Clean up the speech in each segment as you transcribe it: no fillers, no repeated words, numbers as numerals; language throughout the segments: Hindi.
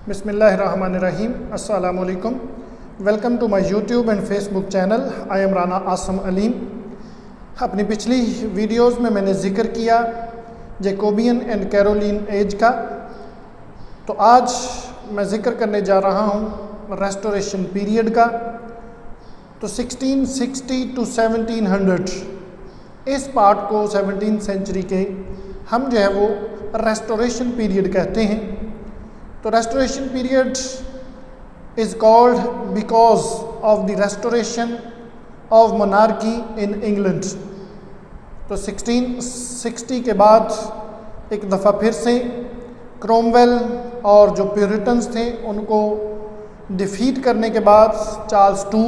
बिस्मिल्लाहिर्रहमानिर्रहीम। अस्सलामुअलैकुम। Welcome to my YouTube and Facebook channel. I am Rana Asam Aleem. अपनी पिछली वीडियोस में मैंने ज़िक्र किया जैकोबियन एंड कैरोलिन एज का, तो आज मैं ज़िक्र करने जा रहा हूँ रेस्टोरेशन पीरियड का। तो 1660 टू 1700 इस पार्ट को 17th सेंचुरी के हम जो है वो रेस्टोरेशन पीरियड कहते हैं। तो restoration period is called because of the restoration of monarchy in England. तो 1660 के बाद एक दफ़ा फिर से क्रोमवेल और जो प्यूरिटन्स थे उनको डिफीट करने के बाद चार्ल्स II,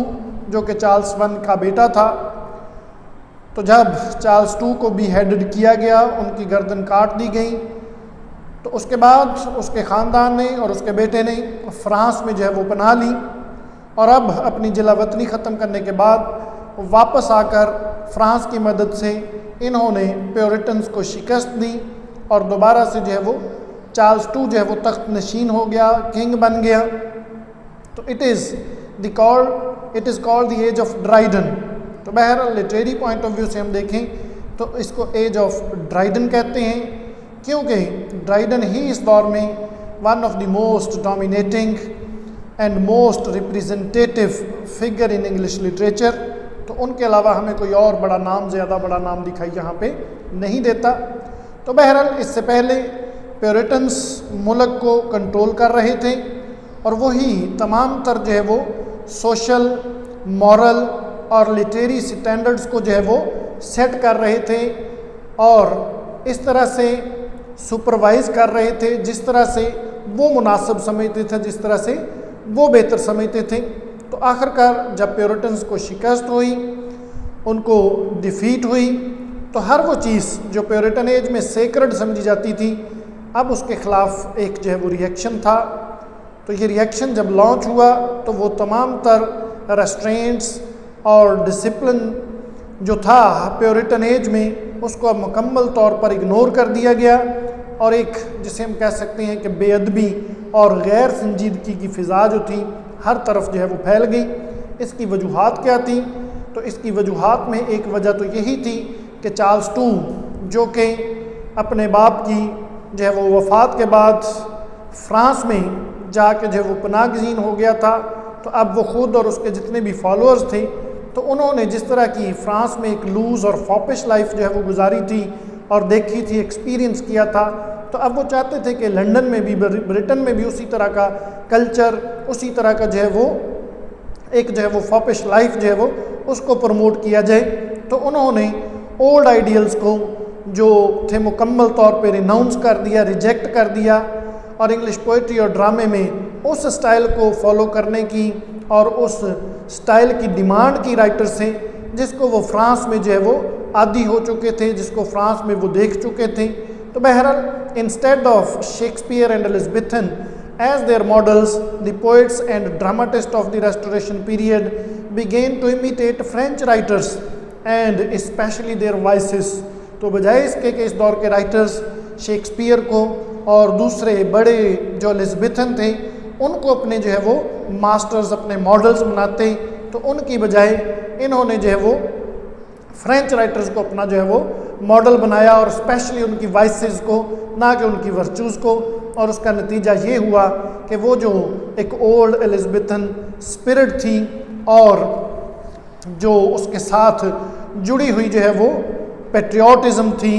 जो कि चार्ल्स I का बेटा था, तो जब चार्ल्स II को बीहेडेड किया गया, उनकी गर्दन काट दी गई, तो उसके बाद उसके ख़ानदान ने और उसके बेटे ने फ़्रांस में जो है वो पनाह ली और अब अपनी जिलावतनी ख़त्म करने के बाद वापस आकर फ़्रांस की मदद से इन्होंने प्योरिटन्स को शिकस्त दी और दोबारा से जो है वो चार्ल्स II जो है वो तख्त नशीन हो गया, किंग बन गया। तो it is called the age of Dryden. तो बहरहाल लिटरेरी पॉइंट ऑफ व्यू से हम देखें तो इसको एज ऑफ ड्राइडन कहते हैं, क्योंकि ड्राइडन ही इस दौर में one of the most dominating and most representative figure in English literature. तो उनके अलावा हमें कोई और ज़्यादा बड़ा नाम दिखाई यहाँ पे नहीं देता। तो बहरहाल इससे पहले प्यूरिटन्स मुल्क को कंट्रोल कर रहे थे और वही तमाम तर जो है वो सोशल, मॉरल और लिटरेरी स्टैंडर्ड्स को जो है वो सेट कर रहे थे और इस तरह से सुपरवाइज़ कर रहे थे जिस तरह से वो मुनासिब समझते थे, जिस तरह से वो बेहतर समझते थे। तो आखिरकार जब प्यूरिटन्स को शिकस्त हुई, उनको डिफीट हुई, तो हर वो चीज़ जो प्यूरिटन एज में सेक्रेड समझी जाती थी, अब उसके ख़िलाफ़ एक जो है वो रिएक्शन था। तो ये रिएक्शन जब लॉन्च हुआ तो वो तमाम तर रेस्ट्रेंट्स और डिसिप्लिन जो था प्यूरिटन एज में, उसको अब मुकम्मल तौर पर इग्नोर कर दिया गया और एक जिसे हम कह सकते हैं कि बेअदबी और गैर संजीदगी की फ़िज़ा जो थी हर तरफ जो है वो फैल गई। इसकी वजूहात क्या थी? तो इसकी वजूहात में एक वजह तो यही थी कि चार्ल्स II जो कि अपने बाप की जो है वो वफ़ात के बाद फ़्रांस में जाके जो है वो पनाहगज़ीन हो गया था, तो अब वो ख़ुद और उसके जितने भी फॉलोअर्स थे, तो उन्होंने जिस तरह की फ़्रांस में एक लूज़ और फॉपिश लाइफ जो है वो गुजारी थी और देखी थी, एक्सपीरियंस किया था, तो अब वो चाहते थे कि लंदन में भी, ब्रिटेन में भी उसी तरह का कल्चर, उसी तरह का जो है वो एक जो है वो फॉपिश लाइफ जो है वो उसको प्रमोट किया जाए। तो उन्होंने ओल्ड आइडियल्स को जो थे मुकम्मल तौर पे रिनाउंस कर दिया, रिजेक्ट कर दिया और इंग्लिश पोइट्री और ड्रामे में उस स्टाइल को फॉलो करने की और उस स्टाइल की डिमांड की राइटर से जिसको वो फ्रांस में जो है वो आदी हो चुके थे, जिसको फ्रांस में वो देख चुके थे। तो बहरहाल instead of Shakespeare and Elizabethan age their models, the poets and dramatist of the restoration period began to imitate French writers and specially their voices. तो बजाय इसके कि इस दौर के राइटर्स शेक्सपियर को और दूसरे बड़े जो एलिज़ाबेथन थे उनको अपने जो है वो मास्टर्स, अपने मॉडल्स बनाते, तो उनकी बजाय इन्होंने जो है वो फ्रेंच राइटर्स को अपना जो है वो मॉडल बनाया और स्पेशली उनकी वॉइसेस को, ना कि उनकी वर्चूज़ को। और उसका नतीजा ये हुआ कि वो जो एक ओल्ड एलिज़ाबेथन स्पिरिट थी और जो उसके साथ जुड़ी हुई जो है वो पेट्रियाटिज़म थी,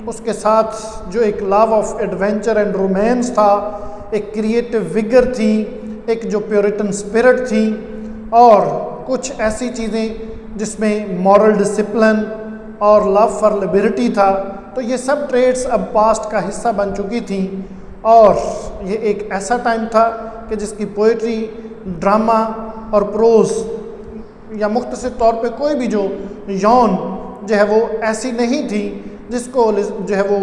उसके साथ जो एक love of adventure and romance था, एक क्रिएटिव विगर थी, एक जो प्यूरिटन स्पिरिट थी और कुछ ऐसी चीज़ें जिसमें मॉरल डिसिप्लिन और लव फॉर लिबर्टी था, तो ये सब ट्रेड्स अब पास्ट का हिस्सा बन चुकी थी। और ये एक ऐसा टाइम था कि जिसकी पोइट्री, ड्रामा और प्रोज़ या मुख्तसर तौर पे कोई भी जो यौन जो है वो ऐसी नहीं थी जिसको जो है वो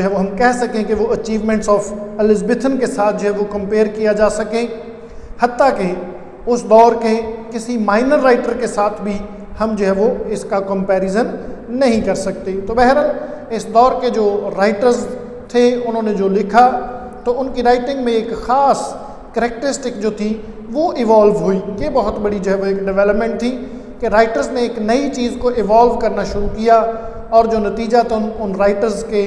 हम कह सकें कि वो अचीवमेंट्स ऑफ एलिज़ाबेथन के साथ जो है वो कंपेयर किया जा सके। हत्ता कि उस दौर के किसी माइनर राइटर के साथ भी हम जो है वो इसका कंपैरिजन नहीं कर सकते। तो बहरहाल इस दौर के जो राइटर्स थे उन्होंने जो लिखा तो उनकी राइटिंग में एक ख़ास करेक्टरिस्टिक जो थी वो इवॉल्व हुई। ये बहुत बड़ी जो है वो एक डेवलपमेंट थी कि राइटर्स ने एक नई चीज़ को इवॉल्व करना शुरू किया, और जो नतीजा तो उन राइटर्स के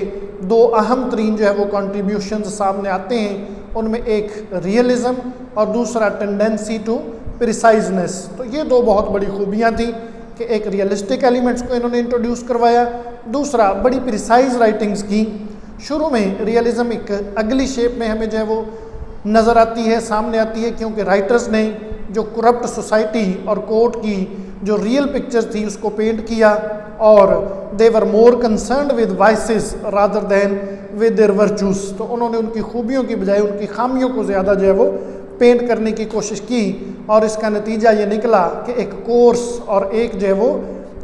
दो अहम तरीन जो है वो कंट्रीब्यूशंस सामने आते हैं। उनमें एक रियलिज़म और दूसरा टेंडेंसी टू प्रिसाइजनेस। तो ये दो बहुत बड़ी खूबियाँ थी कि एक रियलिस्टिक एलिमेंट्स को इन्होंने इंट्रोड्यूस करवाया, दूसरा बड़ी प्रिसाइज राइटिंग्स की। शुरू में रियलिज़म एक अगली शेप में हमें जो है वो नज़र आती है, सामने आती है, क्योंकि राइटर्स ने जो करप्ट सोसाइटी और कोर्ट की जो रियल पिक्चर थी उसको पेंट किया, और they were more concerned with vices rather than with their virtues. तो उन्होंने उनकी खूबियों की बजाय उनकी खामियों को ज़्यादा जो है वो पेंट करने की कोशिश की, और इसका नतीजा ये निकला कि एक कोर्स और एक जो है वो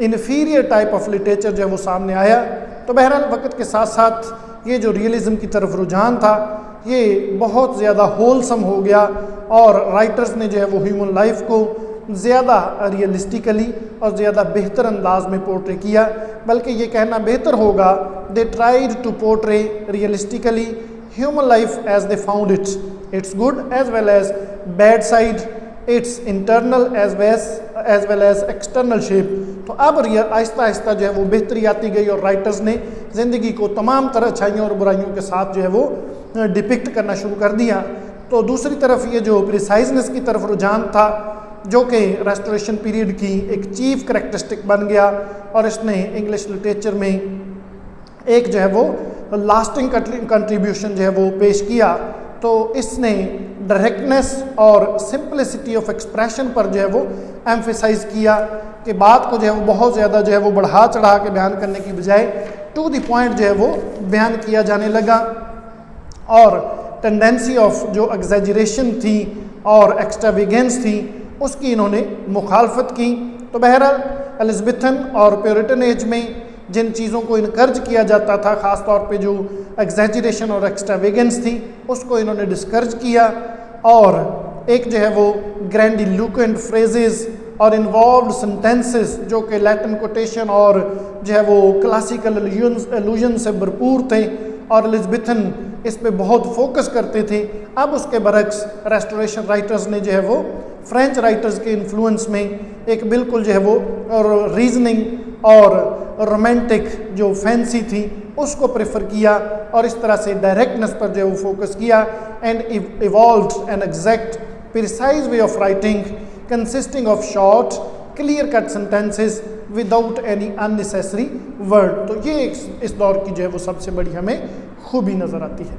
इन्फीरियर टाइप ऑफ लिटरेचर जो है वो सामने आया। तो बहरहाल वक्त के साथ साथ ये जो रियलिज़म की तरफ रुझान था ये बहुत ज़्यादा होलसम हो गया, और राइटर्स ने जो है वो ह्यूमन लाइफ को ज़्यादा रियलिस्टिकली और ज़्यादा बेहतर अंदाज में पोर्ट्रे किया। बल्कि ये कहना बेहतर होगा they tried to portray realistically human life as they found it, its good as well as bad side, its internal as well as external shape. तो अब आहिस्ता आहिस्ता जो है वो बेहतरी आती गई, और राइटर्स ने ज़िंदगी को तमाम तरह अच्छाइयों और बुराइयों के साथ जो है वो डिपिक्ट करना शुरू कर दिया। तो दूसरी तरफ ये जो प्रिसाइजनेस की तरफ रुझान था, जो कि रेस्टोरेशन पीरियड की एक चीफ करेक्टरिस्टिक बन गया, और इसने इंग्लिश लिटरेचर में एक जो है वो लास्टिंग कंट्रीब्यूशन जो है वो पेश किया। तो इसने डायरेक्टनेस और सिंपलिसिटी ऑफ एक्सप्रेशन पर जो है वो एम्फेसाइज किया कि बात को जो है वो बहुत ज़्यादा जो है वो बढ़ा चढ़ा के बयान करने की बजाय टू द पॉइंट जो है वो बयान किया जाने लगा, और टेंडेंसी ऑफ जो एग्जैजरेशन थी और एक्स्ट्रावेगेंस थी उसकी इन्होंने मुखालफत की। तो बहरहाल एलिज़ाबेथन और प्योरिटन एज में जिन चीज़ों को इनकर्ज किया जाता था, ख़ास तौर पे जो एग्जैजरेशन और एक्स्ट्रावेगेंस थी, उसको इन्होंने डिस्करेज किया, और एक जो है वो ग्रैंडिलोक्वेंट फ्रेजेस और इन्वॉल्व्ड सेंटेंसेस जो कि लैटिन कोटेशन और जो है वो क्लासिकल एलूजन से भरपूर थे, और एलिज़ाबेथन इस पे बहुत फोकस करते थे। अब उसके बरक्स रेस्टोरेशन राइटर्स ने जो है वो फ्रेंच राइटर्स के इन्फ्लुएंस में एक बिल्कुल जो है वो और रीजनिंग और रोमांटिक जो फैंसी थी उसको प्रेफर किया, और इस तरह से डायरेक्टनेस पर जो है वो फोकस किया, and evolved an exact precise way of writing consisting of short clear cut sentences without any unnecessary word. तो ये इस दौर की जो है वो सबसे बड़ी हमें खूबी नज़र आती है।